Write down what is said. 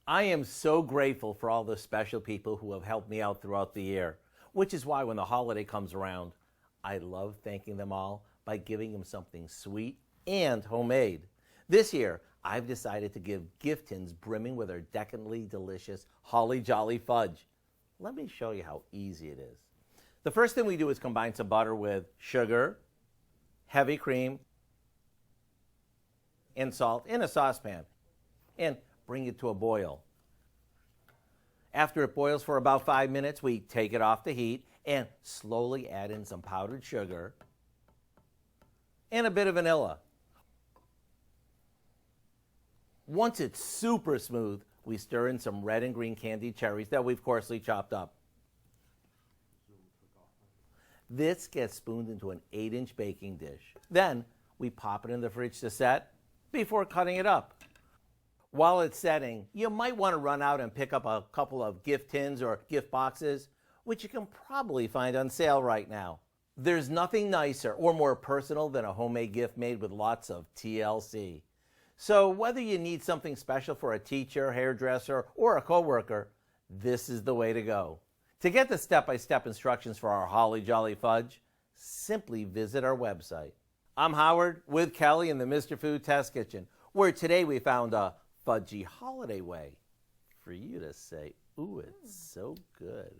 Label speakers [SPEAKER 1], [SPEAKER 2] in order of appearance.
[SPEAKER 1] I am so grateful for all the special people who have helped me out throughout the year, which is why when the holiday comes around, I love thanking them all by giving them something sweet and homemade. This year, I've decided to give gift tins brimming with our decadently delicious Holly Jolly Fudge. Let me show you how easy it is. The first thing we do is combine some butter with sugar, heavy cream, and salt in a saucepan, and bring it to a boil. After it boils for about 5 minutes, we take it off the heat and slowly add in some powdered sugar and a bit of vanilla. Once it's super smooth, we stir in some red and green candied cherries that we've coarsely chopped up. This gets spooned into an 8-inch baking dish. Then we pop it in the fridge to set before cutting it up. While it's setting, you might want to run out and pick up a couple of gift tins or gift boxes, which you can probably find on sale right now. There's nothing nicer or more personal than a homemade gift made with lots of TLC. So whether you need something special for a teacher, hairdresser, or a coworker, this is the way to go. To get the step-by-step instructions for our Holly Jolly Fudge, simply visit our website. I'm Howard with Kelly in the Mr. Food Test Kitchen, where today we found a fudgy holiday way for you to say, ooh, it's so good.